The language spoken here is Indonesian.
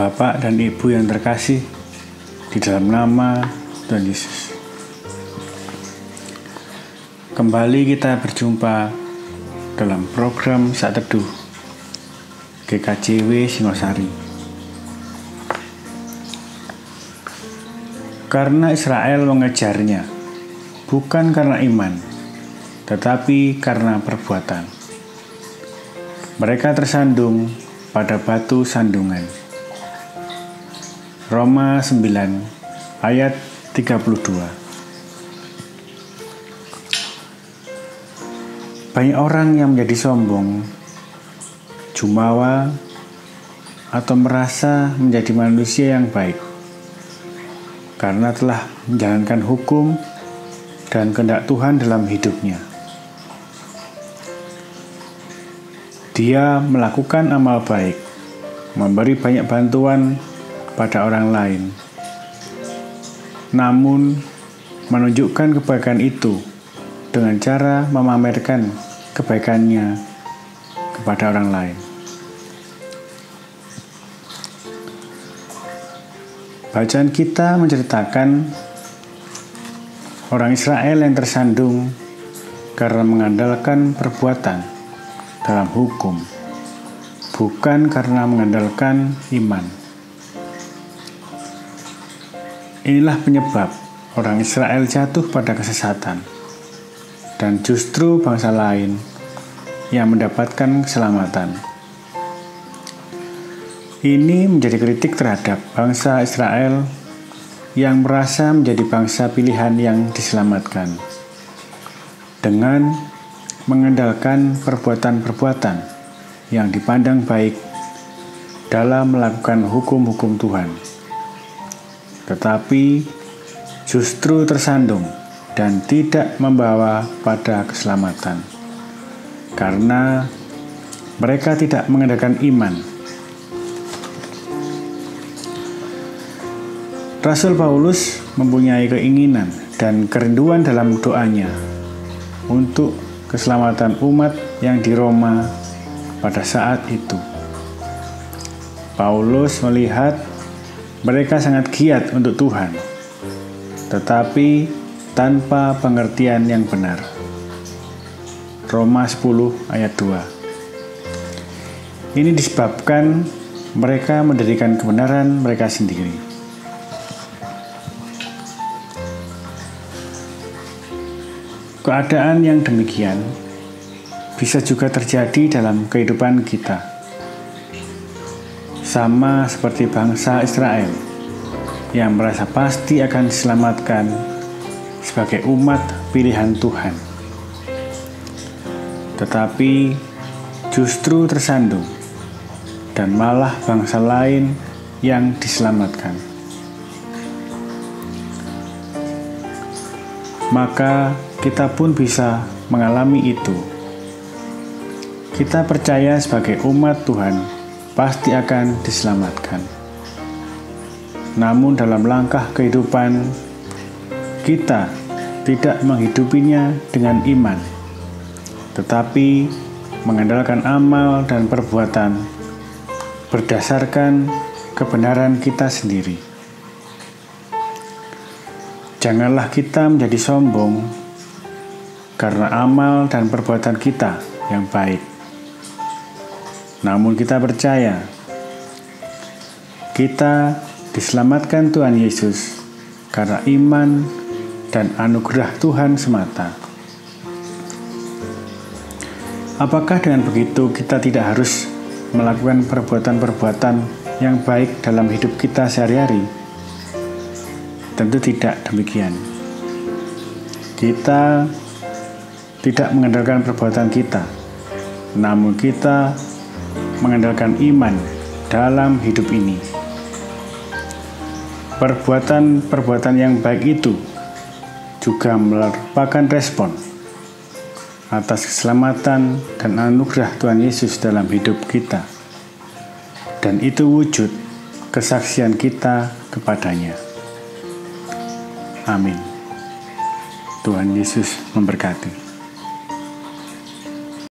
Bapak dan Ibu yang terkasih di dalam nama Tuhan Yesus. Kembali kita berjumpa dalam program Saat Teduh GKJW Singosari. Karena Israel mengejarnya, bukan karena iman, tetapi karena perbuatan. Mereka tersandung pada batu sandungan. Roma 9 ayat 32. Banyak orang yang menjadi sombong, jumawa, atau merasa menjadi manusia yang baik karena telah menjalankan hukum dan kehendak Tuhan dalam hidupnya. Dia melakukan amal baik, memberi banyak bantuan pada orang lain, namun menunjukkan kebaikan itu dengan cara memamerkan kebaikannya kepada orang lain. Bacaan kita menceritakan orang Israel yang tersandung karena mengandalkan perbuatan dalam hukum, bukan karena mengandalkan iman. Inilah penyebab orang Israel jatuh pada kesesatan, dan justru bangsa lain yang mendapatkan keselamatan. Ini menjadi kritik terhadap bangsa Israel yang merasa menjadi bangsa pilihan yang diselamatkan dengan mengandalkan perbuatan-perbuatan yang dipandang baik dalam melakukan hukum-hukum Tuhan, tetapi justru tersandung dan tidak membawa pada keselamatan karena mereka tidak mengandalkan iman. Rasul Paulus mempunyai keinginan dan kerinduan dalam doanya untuk keselamatan umat yang di Roma pada saat itu. Paulus melihat mereka sangat giat untuk Tuhan, tetapi tanpa pengertian yang benar. Roma 10 ayat 2. Ini disebabkan mereka mendirikan kebenaran mereka sendiri. Keadaan yang demikian bisa juga terjadi dalam kehidupan kita. Sama seperti bangsa Israel yang merasa pasti akan diselamatkan sebagai umat pilihan Tuhan, tetapi justru tersandung dan malah bangsa lain yang diselamatkan. Maka kita pun bisa mengalami itu. Kita percaya sebagai umat Tuhan pasti akan diselamatkan. Namun dalam langkah kehidupan, kita tidak menghidupinya dengan iman, tetapi mengandalkan amal dan perbuatan berdasarkan kebenaran kita sendiri. Janganlah kita menjadi sombong karena amal dan perbuatan kita yang baik. Namun kita percaya kita diselamatkan Tuhan Yesus karena iman dan anugerah Tuhan semata. Apakah dengan begitu kita tidak harus melakukan perbuatan-perbuatan yang baik dalam hidup kita sehari-hari? Tentu tidak demikian. Kita tidak mengandalkan perbuatan kita, namun kita mengandalkan iman dalam hidup ini. Perbuatan-perbuatan yang baik itu juga merupakan respon atas keselamatan dan anugerah Tuhan Yesus dalam hidup kita, dan itu wujud kesaksian kita kepadanya. Amin. Tuhan Yesus memberkati.